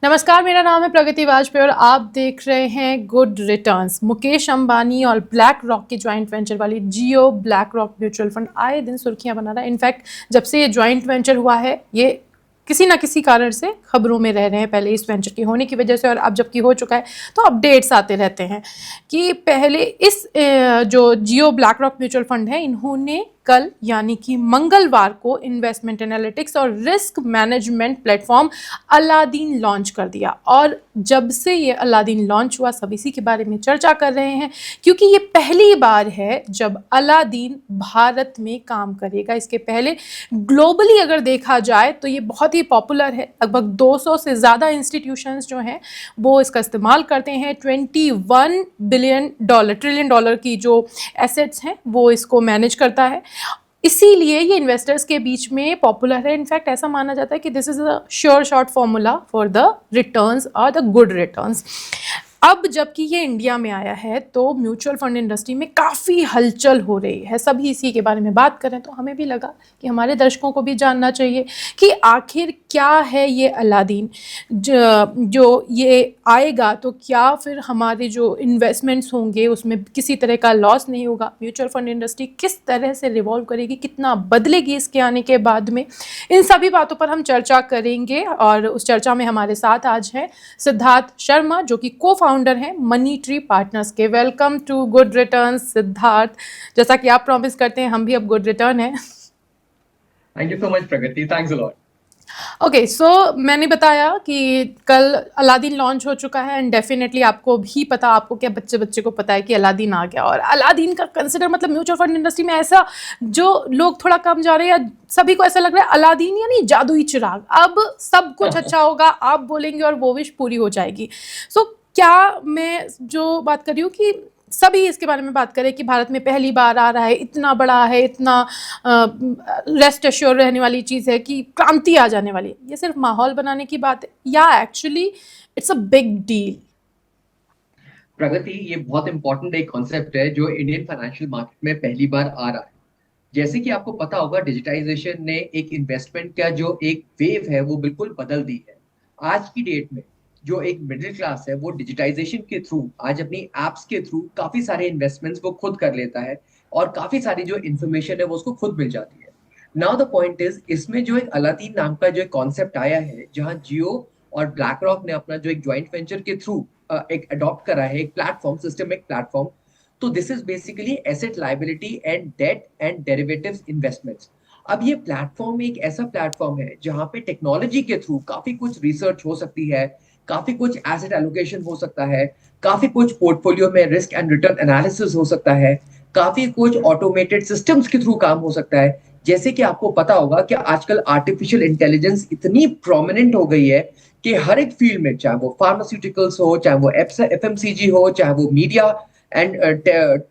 नमस्कार, मेरा नाम है प्रगति वाजपेयी और आप देख रहे हैं गुड रिटर्न्स। मुकेश अंबानी और ब्लैक रॉक की ज्वाइंट वेंचर वाली जियो ब्लैक रॉक म्यूचुअल फंड आए दिन सुर्खियां बना रहा है। इनफैक्ट जब से ये ज्वाइंट वेंचर हुआ है, ये किसी ना किसी कारण से खबरों में रह रहे हैं, पहले इस वेंचर की होने की वजह से और अब जबकि हो चुका है तो अपडेट्स आते रहते हैं कि पहले इस जो जियो ब्लैक रॉक म्यूचुअल फंड है, इन्होंने कल यानी कि मंगलवार को इन्वेस्टमेंट एनालिटिक्स और risk management platform Aladdin launch कर दिया। और जब से ये अलादीन लॉन्च हुआ, सब इसी के बारे में चर्चा कर रहे हैं क्योंकि ये पहली बार है जब अलादीन भारत में काम करेगा। इसके पहले ग्लोबली अगर देखा जाए तो ये बहुत ही पॉपुलर है। लगभग 200 से ज़्यादा इंस्टीट्यूशंस जो हैं वो इसका इस्तेमाल करते हैं। 21 ट्रिलियन डॉलर की जो एसेट्स हैं वो इसको मैनेज करता है, इसीलिए ये इन्वेस्टर्स के बीच में पॉपुलर है। इनफैक्ट ऐसा माना जाता है कि this is a sure short formula for the returns और द गुड रिटर्न्स। अब जबकि ये इंडिया में आया है तो म्यूचुअल फंड इंडस्ट्री में काफ़ी हलचल हो रही है। सभी इसी के बारे में बात करें तो हमें भी लगा कि हमारे दर्शकों को भी जानना चाहिए कि आखिर क्या है ये अलादीन। जो ये आएगा तो क्या फिर हमारे जो इन्वेस्टमेंट्स होंगे उसमें किसी तरह का लॉस नहीं होगा, म्यूचुअल फंड इंडस्ट्री किस तरह से रिवॉल्व करेगी, कितना बदलेगी इसके आने के बाद में, इन सभी बातों पर हम चर्चा करेंगे। और उस चर्चा में हमारे साथ आज हैं सिद्धार्थ शर्मा जो कि को फाउंडर हैं मनी ट्री पार्टनर्स के। Welcome to good returns Siddharth. जैसा कि आप प्रॉमिस करते हैं, हम भी अब गुड रिटर्न है। Thank you so much Pragati, thanks a lot. Okay, so मैंने बताया कि कल अलादीन लॉन्च हो चुका है एंड डेफिनेटली आपको भी पता, आपको क्या बच्चे बच्चे को पता है कि अलादीन आ गया। और अलादीन का कंसिडर मतलब म्यूचुअल फंड इंडस्ट्री में ऐसा, जो लोग थोड़ा कम जा रहे हैं या सभी को ऐसा लग रहा है अलादीन यानी जादुई चिराग, अब सब कुछ अच्छा होगा, आप बोलेंगे और वो विश पूरी हो जाएगी। सो क्या मैं जो बात कर रही हूँ कि सभी इसके बारे में बात करें कि भारत में पहली बार आ रहा है, इतना बड़ा है, इतना रेस्ट एश्योर रहने वाली चीज़ है कि क्रांति आ जाने वाली है, ये सिर्फ माहौल बनाने की बात है या actually it's a big deal? Pragati, ये बहुत इंपॉर्टेंट एक कॉन्सेप्ट है जो इंडियन फाइनेंशियल मार्केट में पहली बार आ रहा है। जैसे कि आपको पता होगा, डिजिटाइजेशन ने एक इन्वेस्टमेंट का जो एक वेव है वो बिल्कुल बदल दी है। आज की डेट में जो एक मिडिल क्लास है वो डिजिटाइजेशन के थ्रू आज अपनी एप्स के थ्रू काफी सारे इन्वेस्टमेंट्स वो खुद कर लेता है और काफी सारी जो इन्फॉर्मेशन है वो उसको खुद मिल जाती है। नाउ द पॉइंट इज, इसमें जो एक अलादीन नाम का जो एक कॉन्सेप्ट आया है, जहां जियो और ब्लैक रॉक ने अपना जो एक ज्वाइंट वेंचर के थ्रू एक अडॉप्ट करा है, एक प्लेटफॉर्म, सिस्टमिक प्लेटफॉर्म। तो this is basically asset liability and debt and derivatives investments. अब ये प्लेटफॉर्म एक ऐसा प्लेटफॉर्म है जहां पे टेक्नोलॉजी के थ्रू काफी कुछ रिसर्च हो सकती है, काफी कुछ एसेट एलोकेशन हो सकता है, काफी कुछ पोर्टफोलियो में रिस्क एंड रिटर्न एनालिसिस हो सकता है, काफी कुछ ऑटोमेटेड सिस्टम्स के थ्रू काम हो सकता है। जैसे कि आपको पता होगा कि आजकल आर्टिफिशियल इंटेलिजेंस इतनी प्रोमिनेंट हो गई है कि हर एक फील्ड में, चाहे वो फार्मास्यूटिकल्स हो, चाहे वो एफएमसीजी हो, चाहे वो मीडिया एंड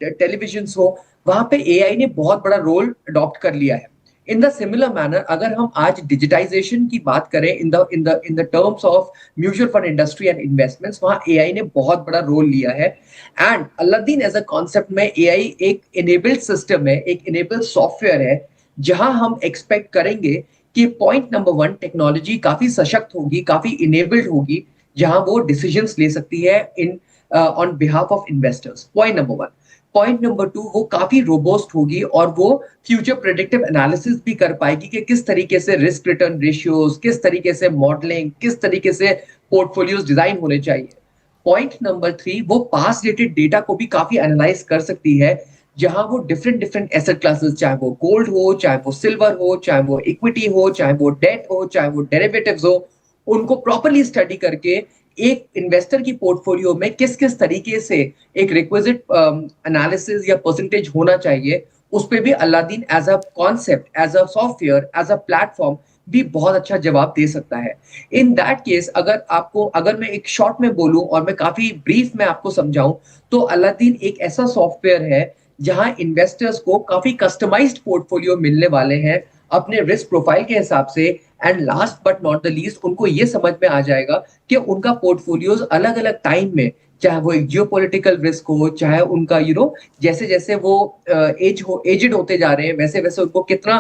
टेलीविजन हो, वहां पे एआई ने बहुत बड़ा रोल अडॉप्ट कर लिया है। इन द सिमिलर मैनर, अगर हम आज डिजिटाइजेशन की बात करें in the terms of mutual fund industry and investments, वहां एआई ने बहुत बड़ा रोल लिया है। And Aladdin as a concept में एआई एक इनेबल्ड सिस्टम है, एक इनेबल्ड सॉफ्टवेयर है, जहां हम एक्सपेक्ट करेंगे कि पॉइंट नंबर 1, टेक्नोलॉजी काफी सशक्त होगी, काफी इनेबल्ड होगी, जहां वो डिसीजंस ले सकती है in on behalf of investors. Point number 1। Point number 2, वो काफी रोबोस्ट होगी और वो फ्यूचर प्रेडिक्टिव एनालिसिस भी कर पाएगी कि किस तरीके से रिस्क रिटर्न रेशियोज, किस तरीके से मॉडलिंग, किस तरीके से पोर्टफोलियोज डिजाइन होने चाहिए। पॉइंट नंबर 3, वो पास डेटेड डेटा को भी काफी एनालाइज कर सकती है, जहां वो डिफरेंट डिफरेंट एसेट क्लासेस, चाहे वो गोल्ड हो, चाहे वो सिल्वर हो, चाहे वो इक्विटी हो, चाहे वो डेट हो, चाहे वो डेरिवेटिव्स हो, उनको प्रॉपरली स्टडी करके एक इन्वेस्टर की पोर्टफोलियो में किस किस तरीके से एक रिक्विजिट एनालिसिस या परसेंटेज होना चाहिए, उस पे भी Aladdin as a concept, as a software, as a platform भी बहुत अच्छा जवाब दे सकता है। इन दैट केस, अगर मैं एक शॉर्ट में बोलूं और मैं काफी ब्रीफ में आपको समझाऊं, तो अलादीन एक ऐसा सॉफ्टवेयर है जहां इन्वेस्टर्स को काफी कस्टमाइज्ड पोर्टफोलियो मिलने वाले हैं अपने रिस्क प्रोफाइल के हिसाब से। And last but not the least, उनको ये समझ में आ जाएगा कि उनका पोर्टफोलियोज अलग अलग टाइम में चाहे वो एक जियोपॉलिटिकल रिस्क हो, चाहे उनका जैसे जैसे वो एजेड होते जा रहे हैं, वैसे वैसे उनको कितना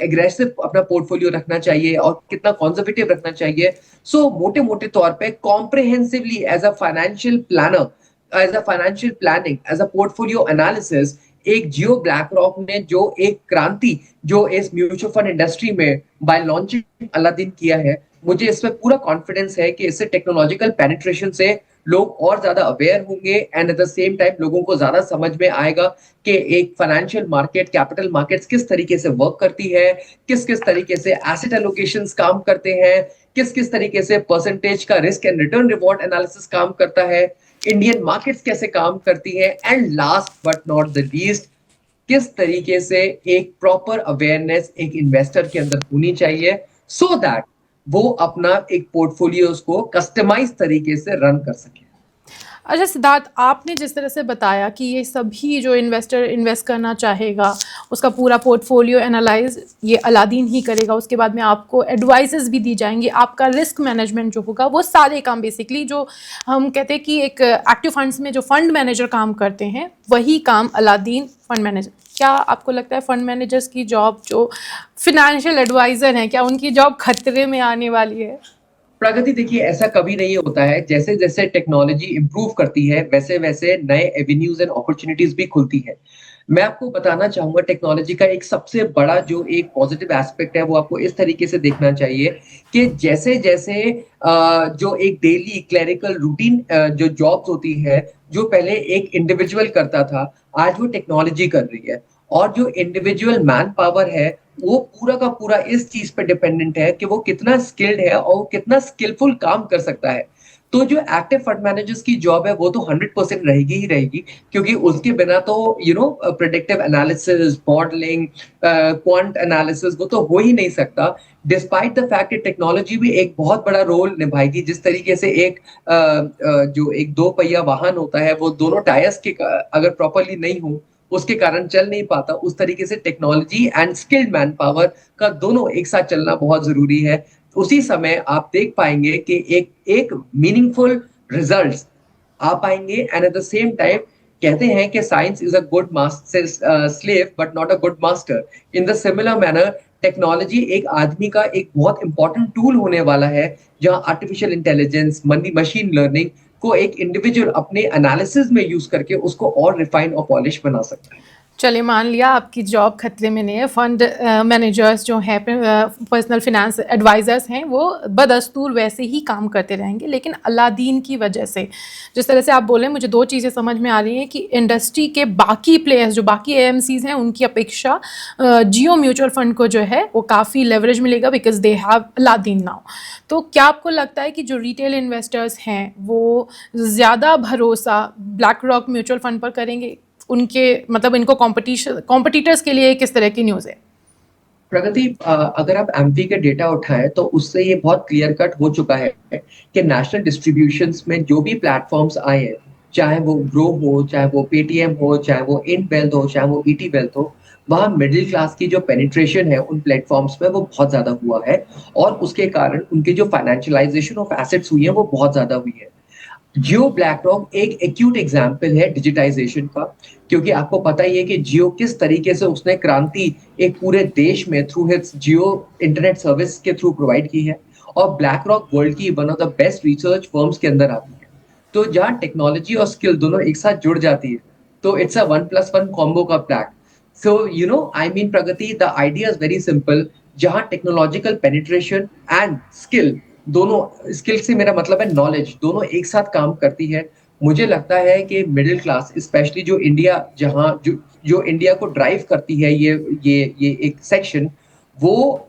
एग्रेसिव अपना पोर्टफोलियो रखना चाहिए और कितना कंजर्वेटिव रखना चाहिए। सो मोटे मोटे तौर पे comprehensively as a financial planner, as a financial planning, as a portfolio analysis, एक जियो ब्लैक रॉक ने जो एक क्रांति जो इस म्यूचुअल फंड इंडस्ट्री में बाय लॉन्चिंग अलादीन किया है, मुझे इसमें पूरा कॉन्फिडेंस है कि इससे टेक्नोलॉजिकल पेनिट्रेशन से लोग और ज्यादा अवेयर होंगे and at the same time लोगों को ज्यादा समझ में आएगा कि एक फाइनेंशियल मार्केट, कैपिटल मार्केट्स किस तरीके से वर्क करती है, किस किस तरीके से एसेट एलोकेशंस काम करते हैं, किस किस तरीके से परसेंटेज का risk and return reward analysis काम करता है, इंडियन मार्केट्स कैसे काम करती है, and last but not the least, किस तरीके से एक प्रॉपर अवेयरनेस एक इन्वेस्टर के अंदर होनी चाहिए सो दैट वो अपना एक पोर्टफोलियोज को कस्टमाइज तरीके से रन कर सके। अच्छा सिद्धार्थ, आपने जिस तरह से बताया कि ये सभी जो इन्वेस्टर इन्वेस्ट करना चाहेगा उसका पूरा पोर्टफोलियो एनालाइज ये अलादीन ही करेगा, उसके बाद में आपको एडवाइसेस भी दी जाएंगी, आपका रिस्क मैनेजमेंट जो होगा वो सारे काम बेसिकली जो हम कहते हैं कि एक एक्टिव फंड्स में जो फंड मैनेजर काम करते हैं वही काम अलादीन फंड मैनेजर। क्या आपको लगता है फंड मैनेजर्स की जॉब, जो फिनेंशियल एडवाइज़र हैं, क्या उनकी जॉब खतरे में आने वाली है? प्रगति देखिए, ऐसा कभी नहीं होता है। जैसे जैसे टेक्नोलॉजी इंप्रूव करती है वैसे वैसे नए एवेन्यूज एंड अपॉर्चुनिटीज भी खुलती है। मैं आपको बताना चाहूंगा टेक्नोलॉजी का एक सबसे बड़ा जो एक पॉजिटिव एस्पेक्ट है वो आपको इस तरीके से देखना चाहिए कि जैसे जैसे जो एक डेली क्लरिकल रूटीन जो जॉब्स होती है, जो पहले एक इंडिविजुअल करता था, आज वो टेक्नोलॉजी कर रही है। और जो इंडिविजुअल मैन पावर है वो पूरा का पूरा इस चीज पे डिपेंडेंट है कि वो कितना स्किल्ड है और वो कितना स्किलफुल काम कर सकता है। तो जो एक्टिव फंड मैनेजर्स की जॉब है वो तो 100% रहेगी ही रहेगी, क्योंकि उसके बिना तो predictive analysis, modelling, quant analysis वो तो हो ही नहीं सकता। डिस्पाइट द फैक्ट कि टेक्नोलॉजी भी एक बहुत बड़ा रोल निभाएगी। जिस तरीके से एक जो एक दो पहिया वाहन होता है वो दोनों टायर्स के अगर प्रॉपरली नहीं हो उसके कारण चल नहीं पाता, उस तरीके से technology and skilled man power का दोनों एक साथ चलना बहुत जरूरी है। उसी समय आप देख पाएंगे कि एक एक मीनिंगफुल रिजल्ट्स आ पाएंगे and at the same time कहते हैं कि science is a good master slave but not a good master. In the similar manner technology एक आदमी का एक बहुत इंपॉर्टेंट टूल होने वाला है, जहां आर्टिफिशियल इंटेलिजेंस, मशीन लर्निंग को एक इंडिविजुअल अपने एनालिसिस में यूज करके उसको और रिफाइन और पॉलिश बना सकता है। चलिए मान लिया आपकी जॉब खतरे में नहीं है, फंड मैनेजर्स जो हैं, पर्सनल फिनेंस एडवाइज़र्स हैं, वो बदस्तूर वैसे ही काम करते रहेंगे, लेकिन अलादीन की वजह से जिस तरह से आप बोले, मुझे दो चीज़ें समझ में आ रही हैं कि इंडस्ट्री के बाकी प्लेयर्स जो बाकी एएमसीज हैं उनकी अपेक्षा जियो म्यूचुअल फंड को जो है वो काफ़ी लेवरेज मिलेगा because they have Aladdin now. तो क्या आपको लगता है कि जो रिटेल इन्वेस्टर्स हैं वो ज़्यादा भरोसा ब्लैक रॉक म्यूचुअल फंड पर करेंगे? उनके मतलब इनको कॉम्पिटिटर्स के लिए किस तरह की न्यूज़ है? प्रगति, अगर आप एमपी के डेटा उठाएं तो उससे ये बहुत क्लियर कट हो चुका है कि नेशनल डिस्ट्रीब्यूशंस में जो भी प्लेटफॉर्म्स आए हैं, चाहे वो ग्रो हो, चाहे वो पेटीएम हो, चाहे वो इन वेल्थ हो, चाहे वो ईटी वेल्थ हो, वहाँ मिडिल क्लास की जो पेनिट्रेशन है उन प्लेटफॉर्म्स में वो बहुत ज्यादा हुआ है और उसके कारण उनकी जो फाइनेंशियलाइजेशन ऑफ एसेट्स हुई है वो बहुत ज्यादा हुई है। जियो ब्लैक रॉक एक एक्यूट एग्जाम्पल है डिजिटाइजेशन का, क्योंकि आपको पता ही है कि जियो किस तरीके से उसने क्रांति एक पूरे देश में थ्रू हिट्स जियो इंटरनेट सर्विस के थ्रू प्रोवाइड की है। और ब्लैक रॉक वर्ल्ड की one of the best research firms के अंदर आती है। तो जहाँ टेक्नोलॉजी और स्किल दोनों एक साथ जुड़ जाती है तो इट्स अ 1+1 कॉम्बो का pack. So I mean Pragati, the idea is very simple. जहाँ टेक्नोलॉजिकल पेनिट्रेशन एंड स्किल, दोनों स्किल से मेरा मतलब है नॉलेज, दोनों एक साथ काम करती है। मुझे लगता है कि मिडिल क्लास, स्पेशली जो इंडिया, जहाँ जो इंडिया को ड्राइव करती है, ये एक सेक्शन, वो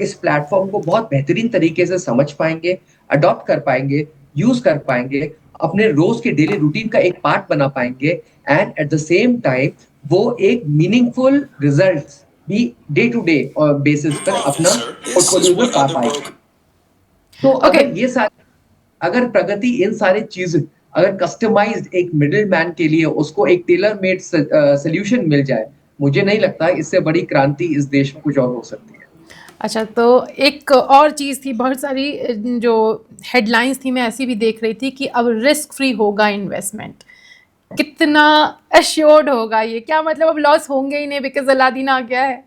इस प्लेटफॉर्म को बहुत बेहतरीन तरीके से समझ पाएंगे, अडॉप्ट कर पाएंगे, यूज कर पाएंगे, अपने रोज के डेली रूटीन का एक पार्ट बना पाएंगे and at the same time वो एक मीनिंगफुल रिजल्ट्स भी डे टू डे बेसिस पर अपना पोर्टफोलियो में पा पाएंगे। तो ओके। अगर प्रगति इन सारी चीज, अगर कस्टमाइज्ड एक मिडिल मैन के लिए उसको एक टेलर मेड सोल्यूशन मिल जाए, मुझे नहीं लगता इससे बड़ी क्रांति इस देश में कुछ और हो सकती है। अच्छा, तो एक और चीज़ थी, बहुत सारी जो हेडलाइंस थी मैं ऐसी भी देख रही थी कि अब रिस्क फ्री होगा इन्वेस्टमेंट। कितना एश्योर्ड होगा ये? क्या मतलब अब लॉस होंगे ही नहीं बिकॉज़ अलादीन आ गया है?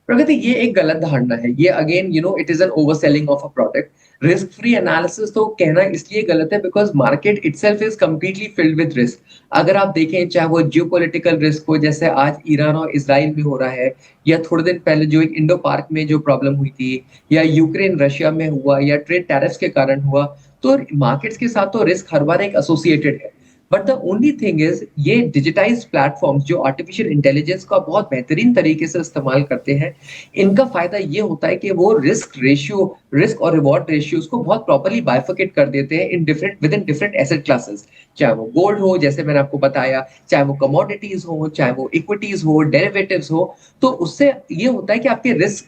प्रगति ये एक गलत धारणा है। ये again it is an overselling of a product. Risk free analysis तो कहना इसलिए गलत है because market itself is completely filled with risk. अगर आप देखें चाहे वो जियोपॉलिटिकल रिस्क हो जैसे आज ईरान और इज़राइल में हो रहा है या थोड़े दिन पहले जो एक इंडो पार्क में जो प्रॉब्लम हुई थी या यूक्रेन रशिया में हुआ या ट्रेड टैरिफ्स के कारण हुआ, तो मार्केट्स के साथ तो रिस्क हर बार एक एसोसिएटेड है। But the only thing is ये डिजिटाइज्ड प्लेटफॉर्म्स जो आर्टिफिशियल इंटेलिजेंस का बहुत बेहतरीन तरीके से इस्तेमाल करते हैं, इनका फायदा ये होता है कि वो रिस्क और रिवॉर्ड रेशियोज को बहुत प्रॉपर्ली बाइफरकेट कर देते हैं in different with in different asset classes. चाहे वो गोल्ड हो जैसे मैंने आपको बताया, चाहे वो कमोडिटीज हो, चाहे वो इक्विटीज हो, डेरिवेटिव्स हो, तो उससे ये होता है कि आपके रिस्क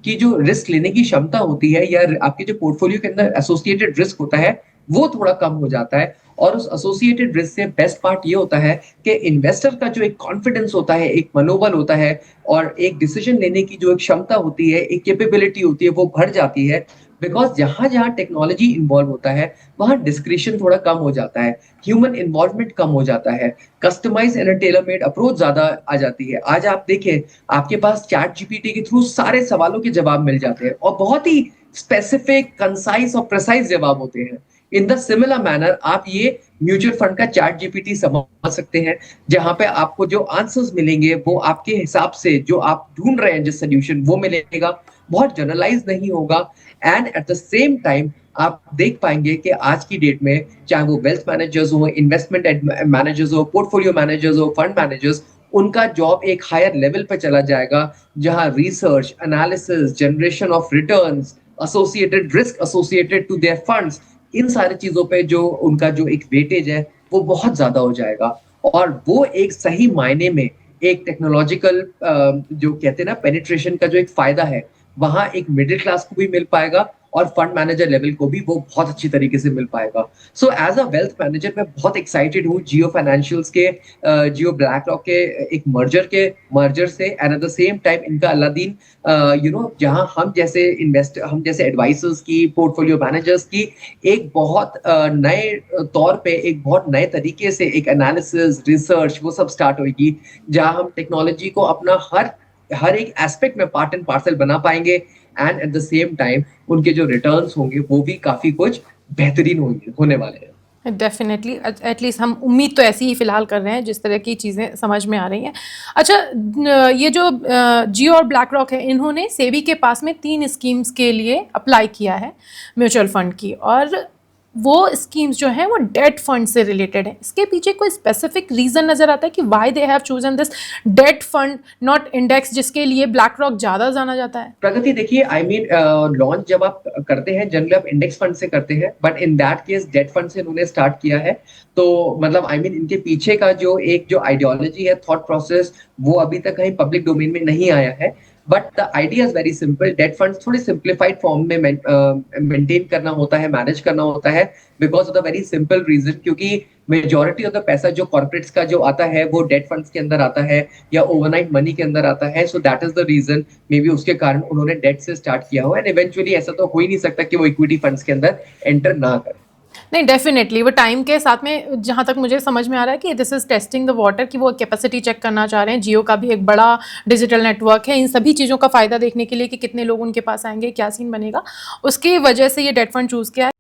की जो रिस्क लेने की क्षमता होती है या आपके जो पोर्टफोलियो के अंदर एसोसिएटेड रिस्क होता है वो थोड़ा कम हो जाता है। और उस एसोसिएटेड रिस्क से बेस्ट पार्ट ये होता है कि इन्वेस्टर का जो एक कॉन्फिडेंस होता है, एक मनोबल होता है और एक डिसीजन लेने की जो एक क्षमता होती है, एक कैपेबिलिटी होती है, वो बढ़ जाती है। बिकॉज जहां जहां टेक्नोलॉजी इन्वॉल्व होता है वहां डिस्क्रिशन थोड़ा कम हो जाता है, ह्यूमन इन्वॉल्वमेंट कम हो जाता है, customise and tailor made approach ज्यादा आ जाती है। आज आप देखें आपके पास चैट जीपीटी के थ्रू सारे सवालों के जवाब मिल जाते हैं और बहुत ही स्पेसिफिक, कंसाइज और प्रिसाइज जवाब होते हैं। इन द सिमिलर मैनर आप ये म्यूचुअल फंड का चैट जीपीटी समझ सकते हैं, जहां पे आपको जो आंसर्स मिलेंगे वो आपके हिसाब से जो आप ढूंढ रहे हैं जिस सोल्यूशन वो मिलेगा, बहुत जनरलाइज नहीं होगा। And at the same time आप देख पाएंगे कि आज की डेट में चाहे वो वेल्थ मैनेजर्स हो, इन्वेस्टमेंट मैनेजर्स हो, पोर्टफोलियो मैनेजर्स हो, फंड मैनेजर्स, उनका जॉब एक हायर लेवल पे चला जाएगा जहां research, analysis, generation of returns, associated risk associated to their funds, इन सारी चीजों पे जो उनका जो एक वेटेज है वो बहुत ज्यादा हो जाएगा। और वो एक सही मायने में एक टेक्नोलॉजिकल जो कहते हैं ना पेनिट्रेशन का जो एक फायदा है, वहां एक मिडिल क्लास को भी मिल पाएगा और फंड मैनेजर लेवल को भी वो बहुत अच्छी तरीके से मिल पाएगा। So as a wealth manager मैं बहुत एक्साइटेड हूँ जियो फाइनेंशियल्स के, जियो ब्लैक रॉक के एक मर्जर से and at the same time इनका अलादीन, जहां हम जैसे एडवाइजर्स की, पोर्टफोलियो मैनेजर्स की एक बहुत नए तौर पे, एक बहुत नए तरीके से एक एनालिसिस, रिसर्च वो सब स्टार्ट होगी, जहां हम टेक्नोलॉजी को अपना हर एक एस्पेक्ट में पार्ट एंड पार्सल बना पाएंगे and at the same time उनके जो रिटर्न्स होंगे वो भी काफी कुछ बेहतरीन होने वाले हैं। डेफिनेटली, एटलीस्ट हम उम्मीद तो ऐसी ही फिलहाल कर रहे हैं जिस तरह की चीज़ें समझ में आ रही हैं। अच्छा, ये जो जियो और ब्लैक रॉक है, इन्होंने सेबी के पास में 3 स्कीम्स के लिए अप्लाई किया है म्यूचुअल फंड की, और वो स्कीम्स जो हैं वो डेट फंड से रिलेटेड है। इसके पीछे कोई स्पेसिफिक रीज़न नज़र आता है कि why they have chosen this debt fund not index, जिसके लिए ब्लैक रॉक ज़्यादा जाना जाता है? प्रगति देखिए, लॉन्च जब आप करते हैं जनरली आप इंडेक्स फंड से करते हैं, but in that case debt fund से इन्होंने स्टार्ट किया है। तो मतलब इनके पीछे का जो आइडियोलॉजी है, थॉट प्रोसेस, वो अभी तक कहीं पब्लिक डोमेन में नहीं आया है। But the idea is very simple. Debt funds थोड़े सिंप्लीफाइड फॉर्म में मेंटेन करना होता है, मैनेज करना होता है, because of the very simple reason, क्योंकि मेजॉरिटी ऑफ द पैसा जो कॉर्पोरेट्स का जो आता है वो डेट फंड्स के अंदर आता है या ओवरनाइट मनी के अंदर आता है। So that is the reason, maybe उसके कारण उन्होंने डेट से स्टार्ट किया हो, एंड इवेंचुअली ऐसा तो हो ही नहीं सकता कि वो इक्विटी फंड्स के अंदर एंटर ना करें। नहीं, डेफिनेटली वो टाइम के साथ में, जहाँ तक मुझे समझ में आ रहा है कि this is testing the water, कि वो कैपेसिटी चेक करना चाह रहे हैं। जियो का भी एक बड़ा डिजिटल नेटवर्क है, इन सभी चीज़ों का फ़ायदा देखने के लिए कि कितने लोग उनके पास आएंगे, क्या सीन बनेगा, उसकी वजह से ये डेट फंड चूज़ किया है।